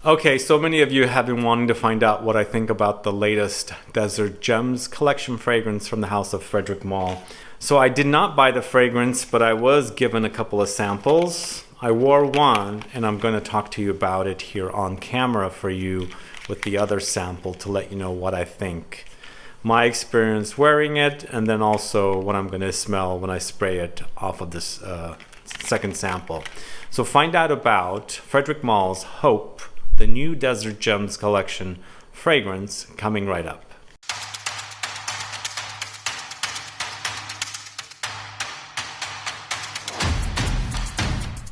Okay, so many of you have been wanting to find out what I think about the latest Desert Gems collection fragrance from the house of FREDERIC Malle. So I did not buy the fragrance, but I was given a couple of samples. I wore one, and I'm going to talk to you about it here on camera for you with the other sample to let you know what I think. My experience wearing it, and then also what I'm going to smell when I spray it off of this second sample. So find out about FREDERIC Malle's Hope, the new Desert Gems collection fragrance, coming right up.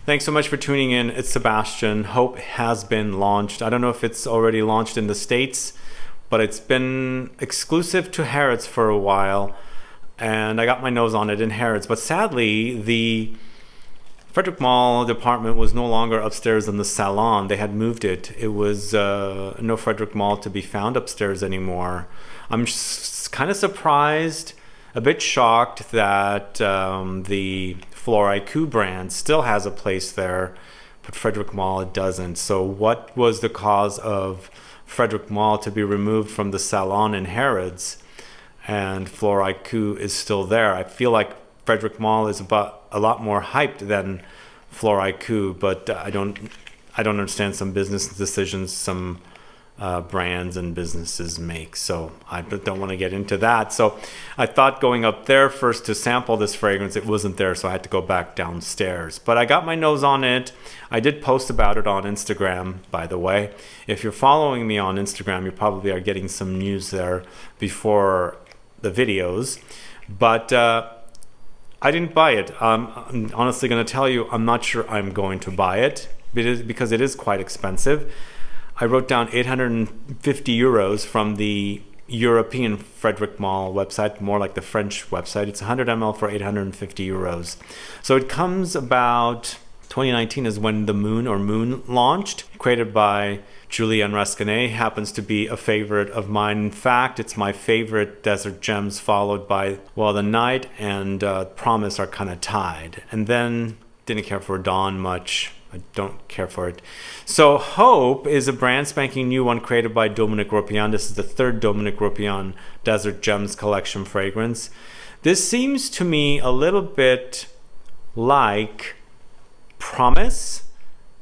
Thanks so much for tuning in. It's Sebastian. Hope has been launched. I don't know if it's already launched in the States, but it's been exclusive to Harrods for a while, and I got my nose on it in Harrods. But sadly, the FREDERIC Malle department was no longer upstairs in the salon. They had moved it. It was no FREDERIC Malle to be found upstairs anymore. I'm kind of surprised, a bit shocked that the Floricu brand still has a place there, but FREDERIC Malle doesn't. So what was the cause of FREDERIC Malle to be removed from the salon in Harrods and Floricu is still there? I feel like FREDERIC Malle is about a lot more hyped than Floricu, but I don't understand some business decisions some brands and businesses make, so I don't want to get into that. So I thought going up there first to sample this fragrance, it wasn't there, so I had to go back downstairs. But I got my nose on it. I did post about it on Instagram, by the way. If you're following me on Instagram, you probably are getting some news there before the videos. But I didn't buy it. I'm honestly going to tell you, I'm not sure I'm going to buy it because it is quite expensive. I wrote down 850 euros from the European FREDERIC Malle website, more like the French website. It's 100 ml for 850 euros. So it comes about 2019 is when the Moon launched, created by Julian Rascanet. Happens to be a favorite of mine. In fact, it's my favorite Desert Gems, followed by, well, the Night and Promise are kind of tied. And then didn't care for Dawn much. I don't care for it. So Hope is a brand spanking new one created by Dominique Ropion. This is the third Dominique Ropion Desert Gems collection fragrance. This seems to me a little bit like Promise,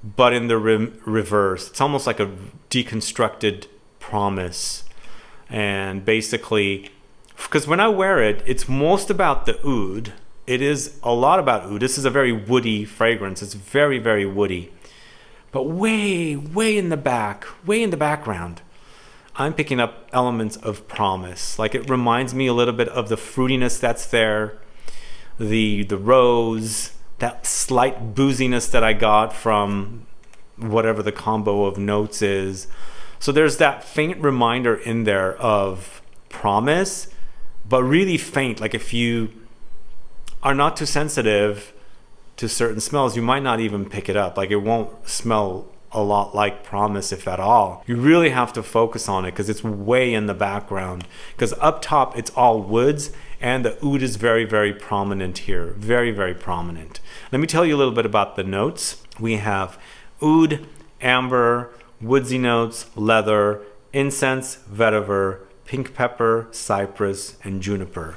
but in the reverse. It's almost like a deconstructed Promise. And basically, because when I wear it, it's most about the oud. It is a lot about oud. This is a very woody fragrance. It's very, very woody. But way in the background, I'm picking up elements of Promise. Like, it reminds me a little bit of the fruitiness that's there, the rose, that slight booziness that I got from whatever the combo of notes is. So there's that faint reminder in there of Promise, but really faint. Like, if you are not too sensitive to certain smells, you might not even pick it up. Like, it won't smell a lot like Promise, if at all. You really have to focus on it because it's way in the background. Because up top, it's all woods, and the oud is very, very prominent here. Very, very prominent. Let me tell you a little bit about the notes. We have oud, amber, woodsy notes, leather, incense, vetiver, pink pepper, cypress, and juniper.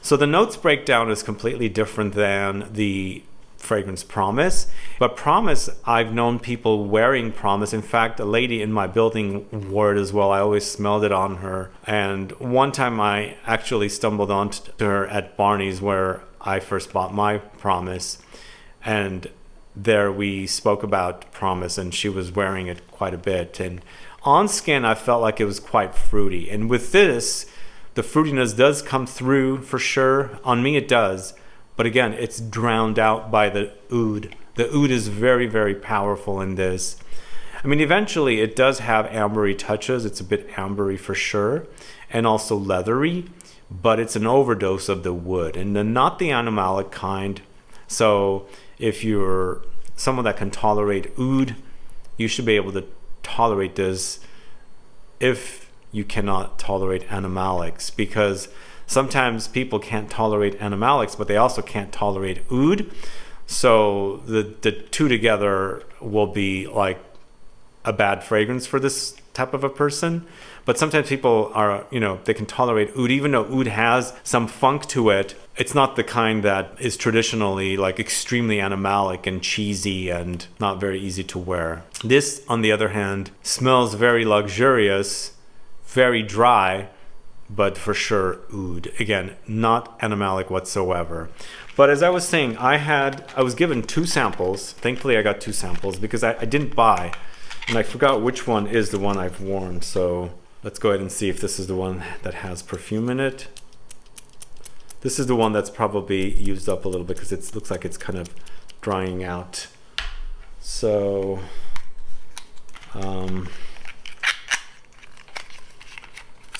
So the notes breakdown is completely different than the fragrance Promise. But Promise, I've known people wearing Promise. In fact, a lady in my building wore it as well. I always smelled it on her. And one time I actually stumbled onto her at Barney's, where I first bought my Promise. And there we spoke about Promise, and she was wearing it quite a bit. And on skin, I felt like it was quite fruity. And with this, the fruitiness does come through for sure. On me, it does. But again, it's drowned out by the oud. The oud is very, very powerful in this. I mean, eventually, it does have ambery touches. It's a bit ambery for sure. And also leathery. But it's an overdose of the wood. And not the Animalic kind. So if you're someone that can tolerate oud, you should be able to tolerate this. If you cannot tolerate Animalics, because sometimes people can't tolerate Animalics, but they also can't tolerate oud. So the two together will be like a bad fragrance for this type of a person. But sometimes people are, they can tolerate oud, even though oud has some funk to it. It's not the kind that is traditionally like extremely animalic and cheesy and not very easy to wear. This, on the other hand, smells very luxurious, very dry, but for sure oud. Again, not animalic whatsoever. But as I was saying, I was given 2 samples. Thankfully, I got 2 samples because I didn't buy. And I forgot which one is the one I've worn. So let's go ahead and see if this is the one that has perfume in it. This is the one that's probably used up a little bit because it looks like it's kind of drying out. So, so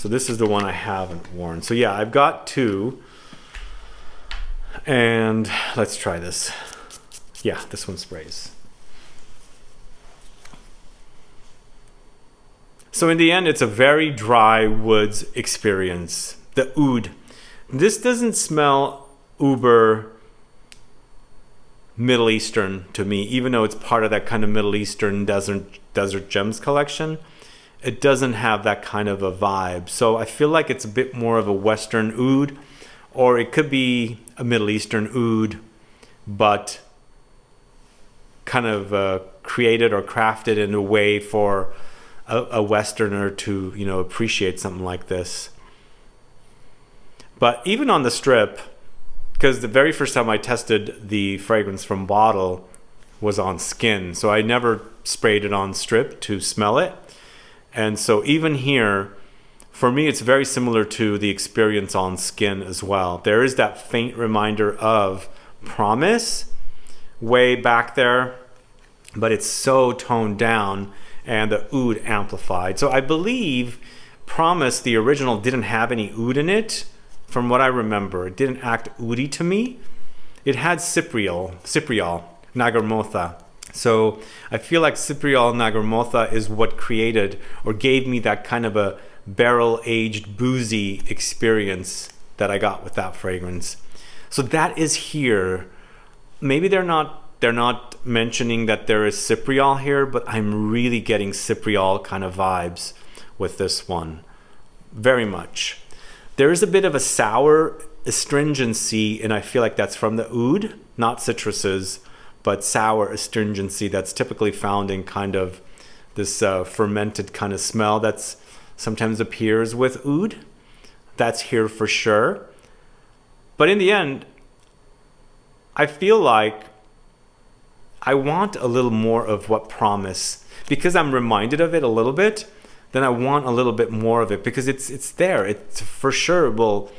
this is the one I haven't worn. So yeah, I've got 2. And let's try this. Yeah, this one sprays. So in the end, it's a very dry woods experience. The oud. This doesn't smell uber Middle Eastern to me, even though it's part of that kind of Middle Eastern desert gems collection. It doesn't have that kind of a vibe. So I feel like it's a bit more of a Western oud, or it could be a Middle Eastern oud, but kind of created or crafted in a way for a Westerner to, appreciate something like this. But even on the strip, because the very first time I tested the fragrance from bottle was on skin, so I never sprayed it on strip to smell it. And so even here, for me, it's very similar to the experience on skin as well. There is that faint reminder of Promise way back there, but it's so toned down and the oud amplified. So I believe Promise, the original, didn't have any oud in it. From what I remember, it didn't act oudy to me. It had Cypriol, Nagarmotha. So I feel like Cypriol Nagarmotha is what created or gave me that kind of a barrel-aged boozy experience that I got with that fragrance. So that is here. Maybe they're not mentioning that there is Cypriol here, but I'm really getting Cypriol kind of vibes with this one. Very much. There is a bit of a sour astringency, and I feel like that's from the oud, not citruses, but sour astringency that's typically found in kind of this fermented kind of smell that's sometimes appears with oud. That's here for sure. But in the end, I feel like I want a little more of what Promise, because I'm reminded of it a little bit, then I want a little bit more of it because it's there. It for sure will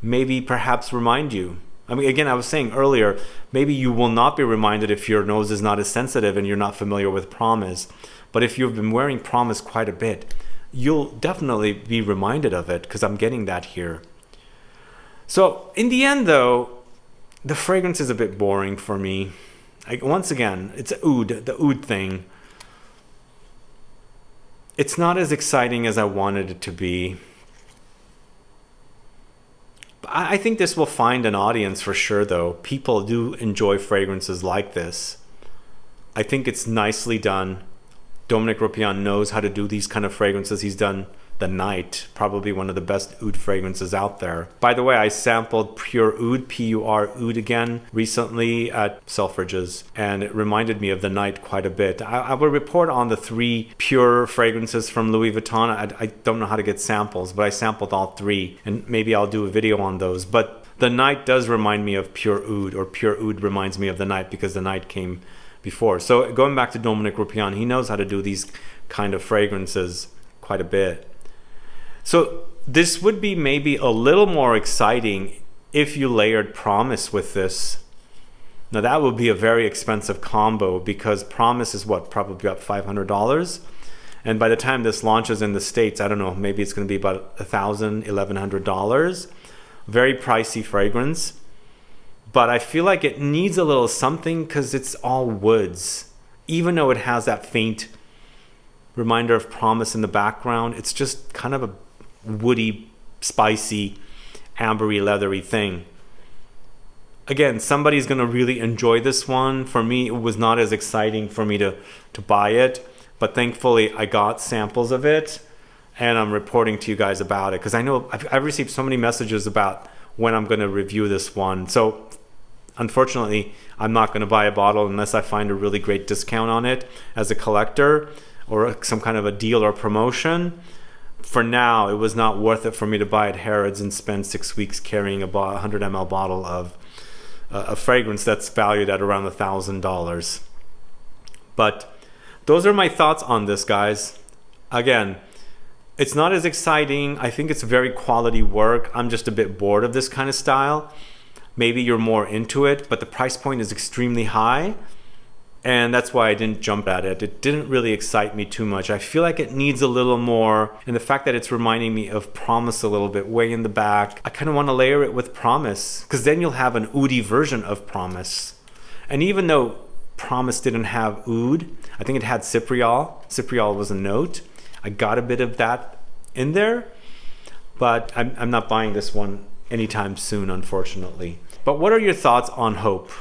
maybe perhaps remind you. I mean, again, I was saying earlier, maybe you will not be reminded if your nose is not as sensitive and you're not familiar with Promise. But if you've been wearing Promise quite a bit, you'll definitely be reminded of it because I'm getting that here. So in the end, though, the fragrance is a bit boring for me. Once again, it's oud, the oud thing. It's not as exciting as I wanted it to be. I think this will find an audience for sure, though. People do enjoy fragrances like this. I think it's nicely done. Dominique Ropion knows how to do these kind of fragrances. He's done the Night, probably one of the best oud fragrances out there. By the way, I sampled Pure Oud, P-U-R Oud again, recently at Selfridges, and it reminded me of the Night quite a bit. I will report on the 3 pure fragrances from Louis Vuitton. I don't know how to get samples, but I sampled all 3, and maybe I'll do a video on those. But the Night does remind me of Pure Oud, or Pure Oud reminds me of the Night because the Night came before. So going back to Dominique Ropion, he knows how to do these kind of fragrances quite a bit. So this would be maybe a little more exciting if you layered Promise with this. Now that would be a very expensive combo because Promise is what, probably about $500. And by the time this launches in the States, I don't know, maybe it's going to be about $1,000, $1,100. Very pricey fragrance. But I feel like it needs a little something because it's all woods. Even though it has that faint reminder of Promise in the background, it's just kind of a woody, spicy, ambery, leathery thing. Again, somebody's going to really enjoy this one. For me, it was not as exciting for me to buy it. But thankfully, I got samples of it, and I'm reporting to you guys about it because I know I've received so many messages about when I'm going to review this one. So unfortunately, I'm not going to buy a bottle unless I find a really great discount on it as a collector or some kind of a deal or promotion. For now, it was not worth it for me to buy at Harrods and spend 6 weeks carrying a 100 ml bottle of a fragrance that's valued at around $1,000. But those are my thoughts on this, guys. Again, it's not as exciting. I think it's very quality work. I'm just a bit bored of this kind of style. Maybe you're more into it, but the price point is extremely high. And that's why I didn't jump at it. It didn't really excite me too much. I feel like it needs a little more. And the fact that it's reminding me of Promise a little bit way in the back, I kind of want to layer it with Promise, because then you'll have an oud version of Promise. And even though Promise didn't have oud, I think it had Cypriol. Cypriol was a note. I got a bit of that in there, but I'm not buying this one anytime soon, unfortunately. But what are your thoughts on Hope?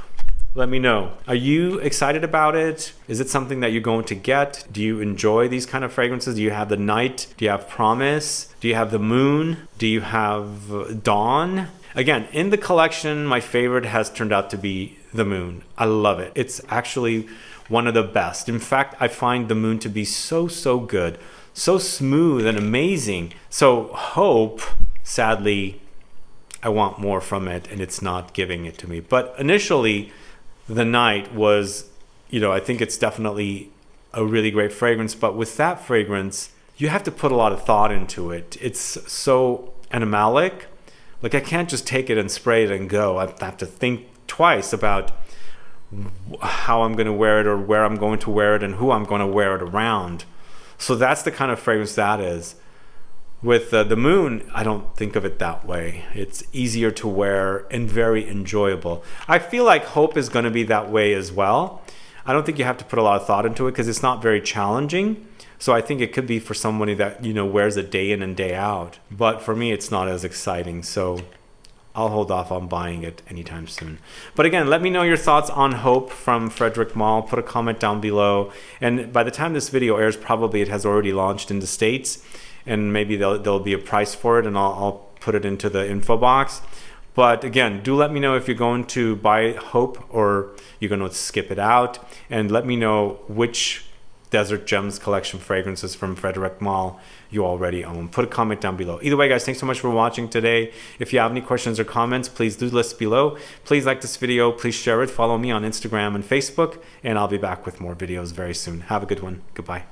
Let me know. Are you excited about it? Is it something that you're going to get? Do you enjoy these kind of fragrances? Do you have the Night? Do you have Promise? Do you have the Moon? Do you have Dawn? Again, in the collection, my favorite has turned out to be the Moon. I love it. It's actually one of the best. In fact, I find the Moon to be so good, so smooth and amazing. So Hope, sadly, I want more from it and it's not giving it to me. But initially, the Night was, I think it's definitely a really great fragrance. But with that fragrance, you have to put a lot of thought into it. It's so animalic. Like, I can't just take it and spray it and go. I have to think twice about how I'm going to wear it or where I'm going to wear it and who I'm going to wear it around. So that's the kind of fragrance that is. With the Moon, I don't think of it that way. It's easier to wear and very enjoyable. I feel like Hope is going to be that way as well. I don't think you have to put a lot of thought into it because it's not very challenging. So I think it could be for somebody that, wears it day in and day out. But for me, it's not as exciting. So I'll hold off on buying it anytime soon. But again, let me know your thoughts on Hope from Frederic Malle. Put a comment down below. And by the time this video airs, probably it has already launched in the States. And maybe there'll be a price for it, and I'll put it into the info box. But again, do let me know if you're going to buy Hope or you're going to skip it out. And let me know which Desert Gems collection fragrances from Frederic Malle you already own. Put a comment down below. Either way, guys, thanks so much for watching today. If you have any questions or comments, please do list below. Please like this video. Please share it. Follow me on Instagram and Facebook. And I'll be back with more videos very soon. Have a good one. Goodbye.